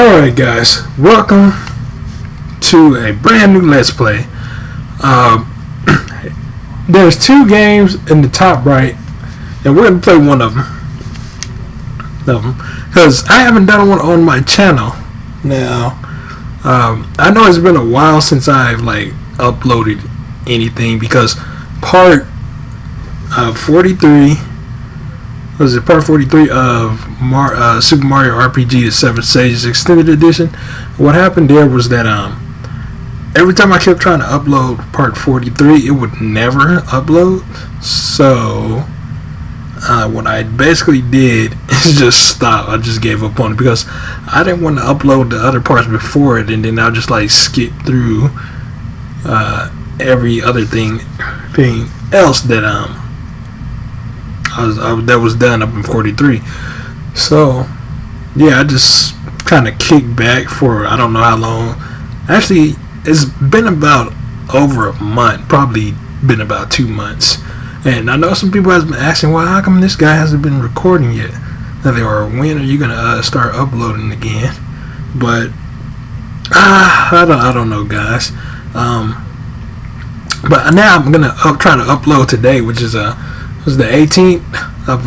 Alright guys, welcome to a brand new Let's Play. There's two games in the top right, and we're going to play one of them. Because I haven't done one on my channel. Now, I know it's been a while since I've uploaded anything, because part 43 was it part 43 of Super Mario RPG The 7 Stages Extended Edition. What happened there was that every time I kept trying to upload part 43, it would never upload. So what I basically did is just stop. I just gave up on it because I didn't want to upload the other parts before it, and then I'll just skip through every other thing else that that was done up in 43. So yeah, I just kind of kicked back for I don't know how long. Actually, it's been about over a month, probably been about 2 months. And I know some people have been asking, well, how come this guy hasn't been recording yet? Or when are you gonna start uploading again? But I don't know, guys. But now I'm gonna try to upload today, which is was the 18th of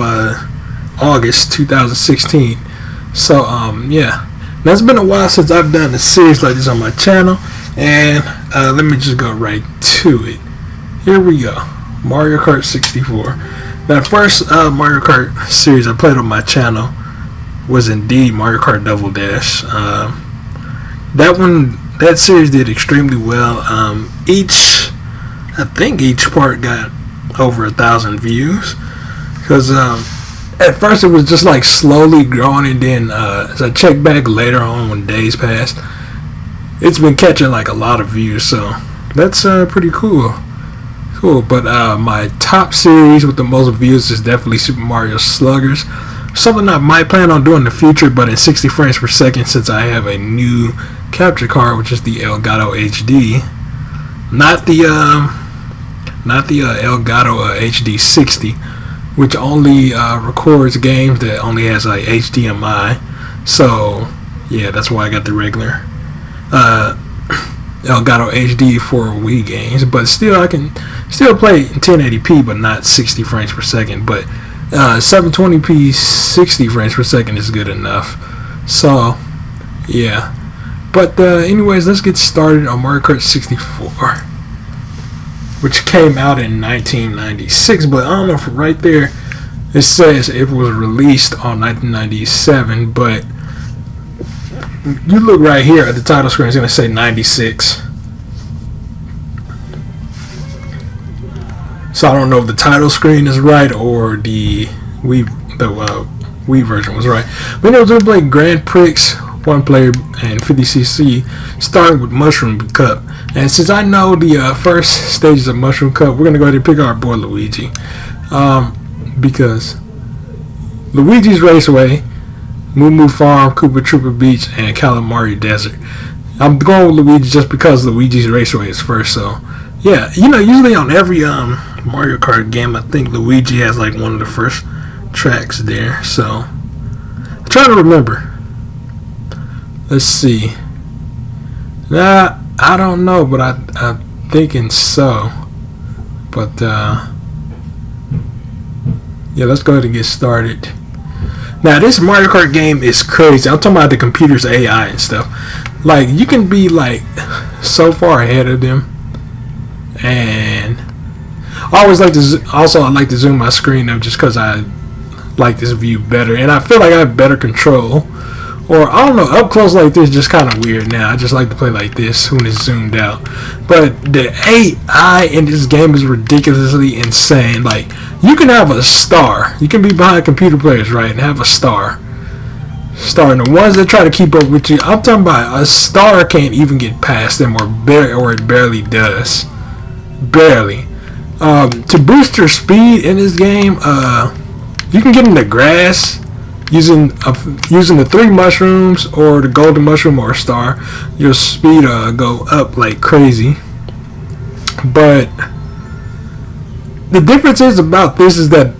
August 2016. So yeah, now it's been a while since I've done a series like this on my channel, and let me just go right to it. Here we go. Mario Kart 64. That first Mario Kart series I played on my channel was indeed Mario Kart Double Dash. That series did extremely well. I think each part got over 1,000 views, because at first it was just slowly growing, and then as I checked back later on when days passed, it's been catching a lot of views. So that's pretty cool. But my top series with the most views is definitely Super Mario Sluggers. Something I might plan on doing in the future, but in 60 frames per second, since I have a new capture card, which is the Elgato HD, not the Elgato HD 60, which only records games that only has HDMI. So yeah, that's why I got the regular Elgato HD for Wii games. But still, I can still play in 1080p, but not 60 frames per second. But 720p 60 frames per second is good enough. So yeah. But anyways, let's get started on Mario Kart 64, which came out in 1996. But I don't know if right there it says it was released on 1997, but you look right here at the title screen, it's going to say 96. So I don't know if the title screen is right or the Wii version was right. But anyways, we're playing Grand Prix 1 player and 50cc, starting with Mushroom Cup. And since I know the first stages of Mushroom Cup, we're going to go ahead and pick our boy Luigi. Because Luigi's Raceway, Moo Moo Farm, Koopa Troopa Beach, and Calamari Desert. I'm going with Luigi just because Luigi's Raceway is first. So yeah, usually on every Mario Kart game, I think Luigi has one of the first tracks there. So I'm trying to remember. Let's see. Nah, I don't know, but I'm thinking so. But yeah, let's go ahead and get started. Now, this Mario Kart game is crazy. I'm talking about the computer's AI and stuff. You can be so far ahead of them, and I always like to. I like to zoom my screen up just because I like this view better, and I feel like I have better control. Or I don't know, up close like this is just kind of weird now. I just like to play like this when it's zoomed out. But the AI in this game is ridiculously insane. You can have a star. You can be behind computer players, right, and have a star. And the ones that try to keep up with you, I'm talking about a star can't even get past them, or it barely does. Barely. To boost your speed in this game, you can get in the grass using the 3 mushrooms, or the golden mushroom, or a star. Your speed go up like crazy. But the difference is about this is that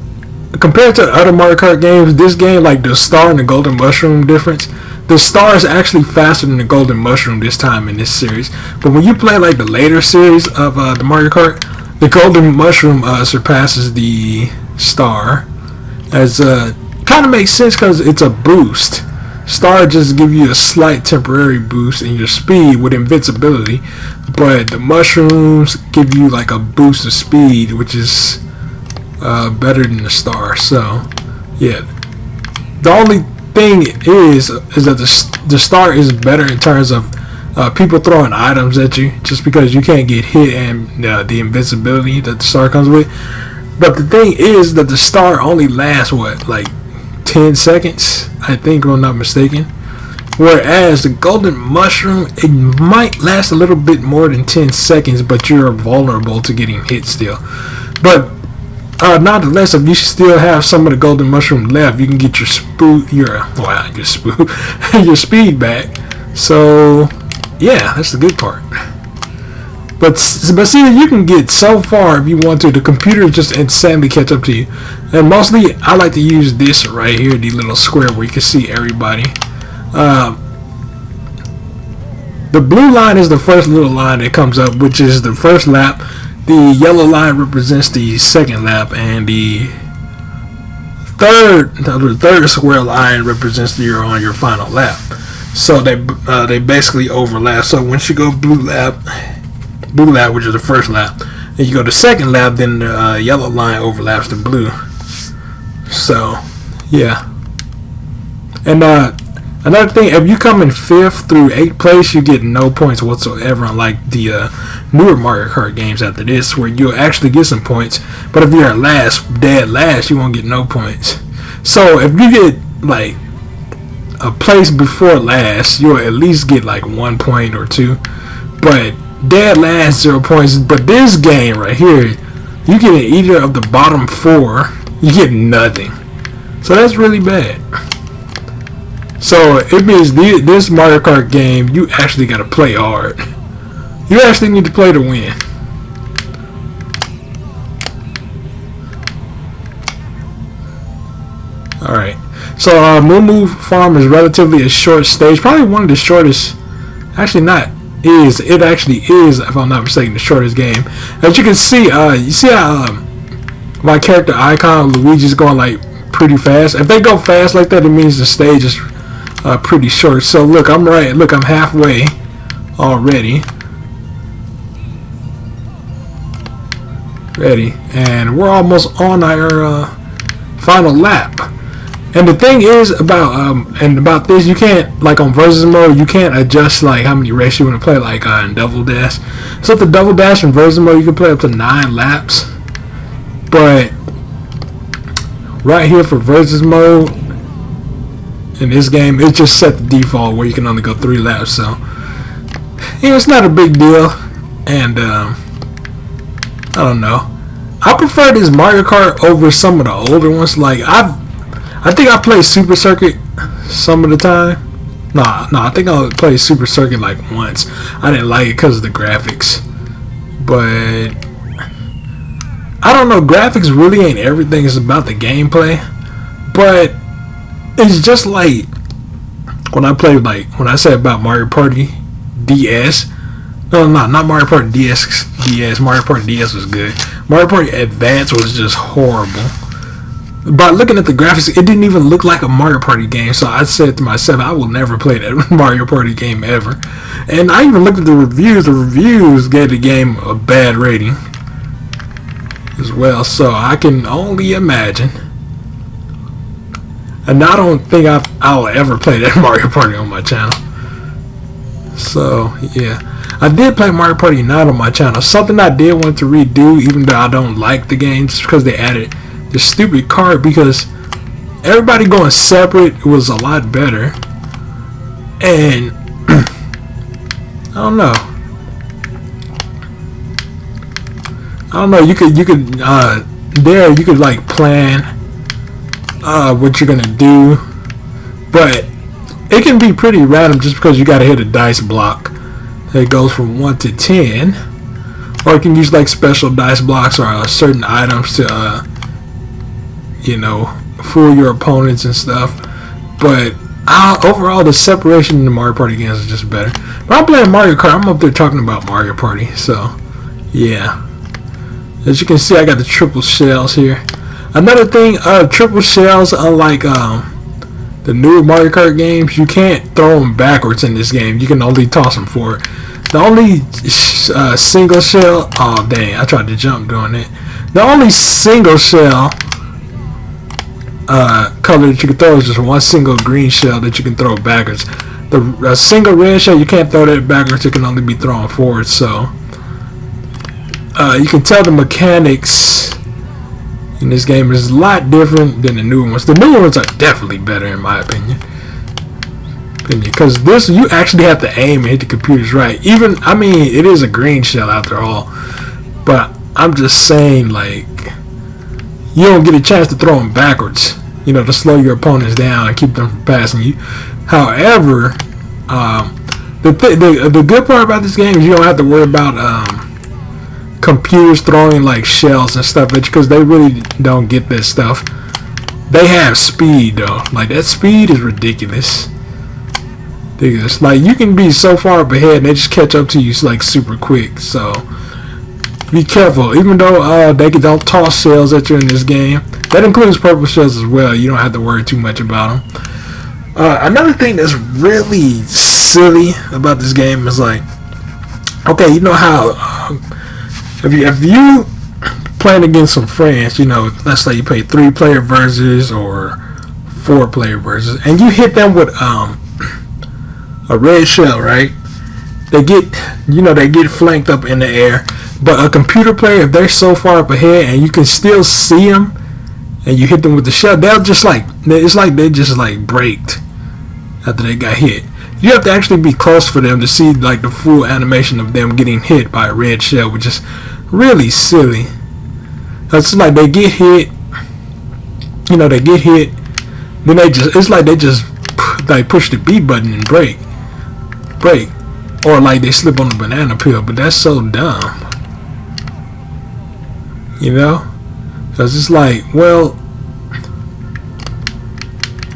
compared to other Mario Kart games, this game, like the star and the golden mushroom difference, the star is actually faster than the golden mushroom this time in this series. But when you play like the later series of the Mario Kart, the golden mushroom surpasses the star. As kind of makes sense because it's a boost. Star just give you a slight temporary boost in your speed with invincibility, but the mushrooms give you like a boost of speed, which is better than the star. So yeah, the only thing is that the star is better in terms of people throwing items at you, just because you can't get hit and the invincibility that the star comes with. But the thing is that the star only lasts what, like 10 seconds, I think, if I'm not mistaken. Whereas the golden mushroom, it might last a little bit more than 10 seconds, but you're vulnerable to getting hit still. But nonetheless, if you still have some of the golden mushroom left, you can get your your speed back. So yeah, that's the good part. But see, you can get so far if you want to. The computer just insanely catch up to you. And mostly, I like to use this right here, the little square where you can see everybody. The blue line is the first little line that comes up, which is the first lap. The yellow line represents the second lap, and the third square line represents you're on your final lap. So they basically overlap. So once you go blue lap, which is the first lap, and you go to second lap, then the yellow line overlaps the blue. So yeah. And another thing, if you come in 5th through 8th place, you get no points whatsoever, unlike the newer Mario Kart games after this, where you'll actually get some points. But if you're at dead last, you won't get no points. So if you get like a place before last, you'll at least get like 1 point or 2. But dead last, 0 points. But this game right here, you get in either of the bottom 4, you get nothing. So that's really bad. So it means this Mario Kart game, you actually got to play hard. You actually need to play to win. Alright. So Moo Farm is relatively a short stage. Probably one of the shortest. Actually not. It actually is, if I'm not mistaken, the shortest game. As you can see, you see how my character icon, Luigi's going like pretty fast. If they go fast like that, it means the stage is pretty short. So look, I'm halfway already. Ready, and we're almost on our final lap. And the thing is about this, you can't, like on versus mode, you can't adjust like how many races you want to play, like in Double Dash. So the Double Dash in versus mode, you can play up to 9 laps. But right here for versus mode in this game, it just set the default where you can only go 3 laps. So yeah, it's not a big deal. And I don't know, I prefer this Mario Kart over some of the older ones. Like I think I play Super Circuit some of the time. No, I think I played Super Circuit like once. I didn't like it because of the graphics. But I don't know, graphics really ain't everything. It's about the gameplay. But it's just like when I play, like when I say about Mario Party DS. No, not Mario Party DS. Mario Party DS was good. Mario Party Advance was just horrible. By looking at the graphics, it didn't even look like a Mario Party game. So I said to myself, I will never play that Mario Party game ever. And I even looked at the reviews. The reviews gave the game a bad rating as well. So I can only imagine. And I don't think I'll ever play that Mario Party on my channel. So yeah, I did play Mario Party 9 on my channel. Something I did want to redo, even though I don't like the game, just because they added the stupid cart, because everybody going separate was a lot better. And I don't know, you could you could like plan what you're gonna do, but it can be pretty random just because you gotta hit a dice block that goes from 1 to 10, or you can use like special dice blocks or certain items to you know, fool your opponents and stuff. But overall, the separation in the Mario Party games is just better. But I'm playing Mario Kart. I'm up there talking about Mario Party. So, yeah. As you can see, I got the triple shells here. Another thing, triple shells, unlike the newer Mario Kart games, you can't throw them backwards in this game. You can only toss them forward. The only single shell, oh dang, I tried to jump doing it. The only single shell color that you can throw is just one single green shell that you can throw backwards. The single red shell, you can't throw that backwards. It can only be thrown forward. So you can tell the mechanics in this game is a lot different than the newer ones. The newer ones are definitely better in my opinion. Because this, you actually have to aim and hit the computers right. Even, I mean, it is a green shell after all. But I'm just saying, like, you don't get a chance to throw them backwards. You know, to slow your opponents down and keep them from passing you. However, the good part about this game is you don't have to worry about computers throwing like shells and stuff at you, because they really don't get this stuff. They have speed though. Like, that speed is ridiculous. Like, you can be so far up ahead and they just catch up to you like super quick. So be careful. Even though they don't toss shells at you in this game, that includes purple shells as well. You don't have to worry too much about them. Another thing that's really silly about this game is, like, okay, you know how if you playing against some friends, you know, let's say you play 3-player versus or 4-player versus, and you hit them with a red shell, right? They get flanked up in the air. But a computer player, if they're so far up ahead and you can still see them, and you hit them with the shell, they'll just like, it's like they just like braked after they got hit. You have to actually be close for them to see like the full animation of them getting hit by a red shell, which is really silly. It's like they get hit, you know, then it's like they just like push the B button and brake, or like they slip on the banana peel. But that's so dumb, you know, because it's like, well,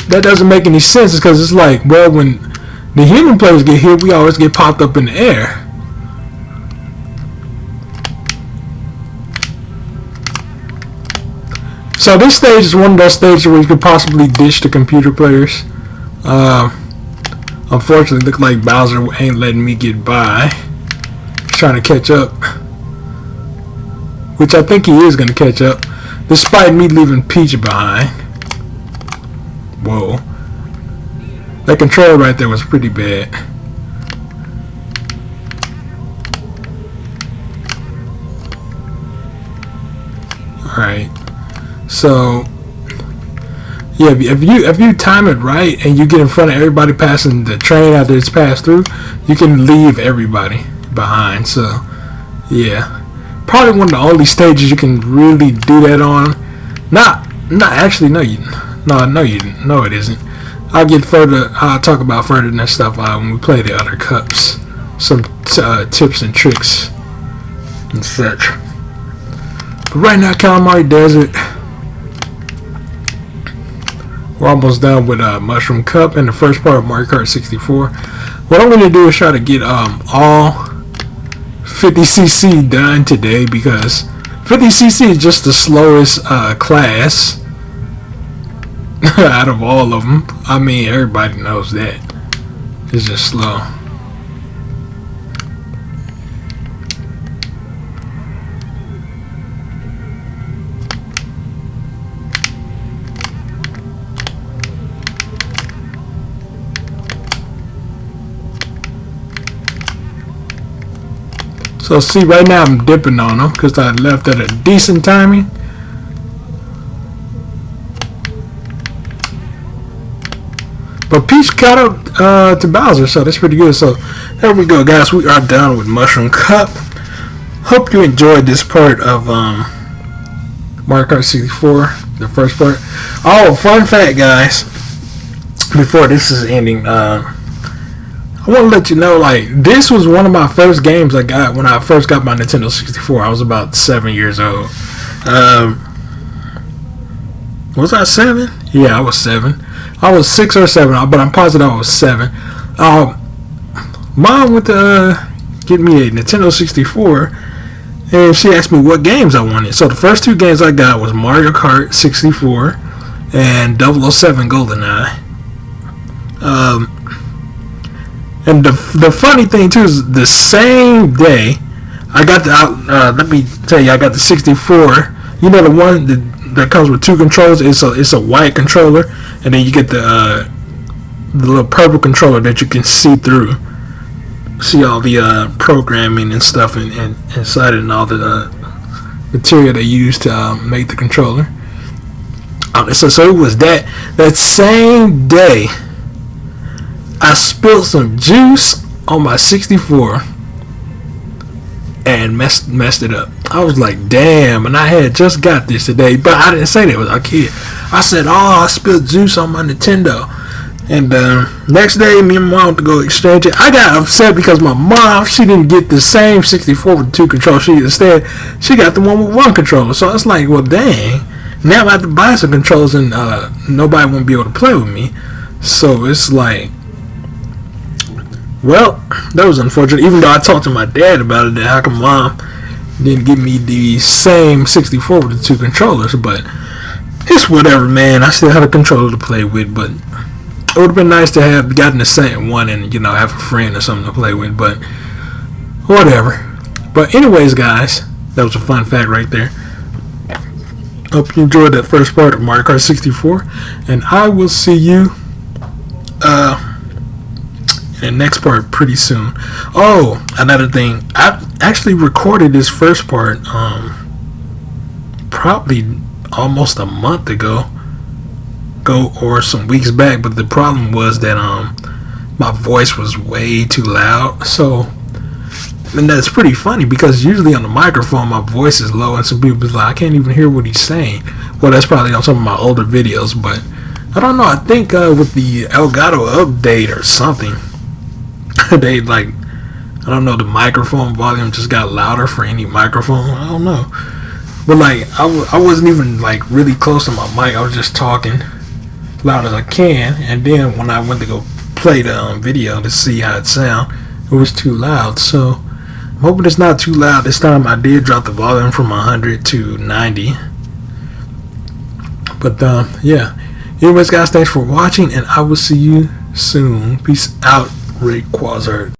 that doesn't make any sense, because it's like, well, when the human players get hit, we always get popped up in the air. So this stage is one of those stages where you could possibly ditch the computer players. Unfortunately, look like Bowser ain't letting me get by. He's trying to catch up, which I think he is going to catch up, despite me leaving Peach behind. Whoa. That control right there was pretty bad. Alright. So, yeah, if you time it right and you get in front of everybody passing the train after it's passed through, you can leave everybody behind. So, yeah. Probably one of the only stages you can really do that on. No, it isn't. I'll talk about further than that stuff when we play the other cups. Some tips and tricks and such. But right now, Calamari Desert. We're almost done with Mushroom Cup and the first part of Mario Kart 64. What I'm going to do is try to get all 50cc done today, because 50cc is just the slowest class out of all of them. I mean, everybody knows that. It's just slow. So see, right now I'm dipping on them because I left at a decent timing. But Peach caught up to Bowser, so that's pretty good. So there we go, guys. We are done with Mushroom Cup. Hope you enjoyed this part of Mario Kart 64, the first part. Oh, fun fact, guys. Before this is ending, I want to let you know, like, this was one of my first games I got when I first got my Nintendo 64. I was about 7 years old. Was I 7? Yeah, I was 7. I was 6 or 7, but I'm positive I was 7. Mom went to get me a Nintendo 64, and she asked me what games I wanted. So the first 2 games I got was Mario Kart 64 and 007 GoldenEye. And the funny thing too is the same day I got the let me tell you, I got the 64. You know, the one that comes with 2 controllers. It's a white controller, and then you get the little purple controller that you can see through, see all the programming and stuff and inside it, and all the material they use to make the controller. So it was that same day I spilled some juice on my 64 and messed it up. I was like, damn, and I had just got this today, but I didn't say that was a kid. I said, oh, I spilled juice on my Nintendo. And next day, me and my mom went to go exchange it. I got upset because my mom, she didn't get the same 64 with 2 controllers. She got the one with 1 controller. So it's like, well, dang. Now I have to buy some controllers, and nobody won't be able to play with me. So it's like, well, that was unfortunate. Even though I talked to my dad about it, that how come mom didn't give me the same 64 with the 2 controllers. But it's whatever, man. I still have a controller to play with, but it would have been nice to have gotten the same one and, you know, have a friend or something to play with, but whatever. But anyways, guys, that was a fun fact right there. Hope you enjoyed that first part of Mario Kart 64, and I will see you in the next part pretty soon. Oh, another thing, I actually recorded this first part probably almost a month ago or some weeks back, but the problem was that my voice was way too loud. So, and that's pretty funny because usually on the microphone my voice is low, and some people be like, I can't even hear what he's saying. Well, that's probably on some of my older videos, but I don't know. I think with the Elgato update or something, they like, I don't know, the microphone volume just got louder for any microphone. I don't know, but like I wasn't even like really close to my mic. I was just talking loud as I can, and then when I went to go play the video to see how it sound, it was too loud. So I'm hoping it's not too loud this time. I did drop the volume from 100 to 90, but yeah. Anyways, guys, thanks for watching, and I will see you soon. Peace out. Ray Quasar.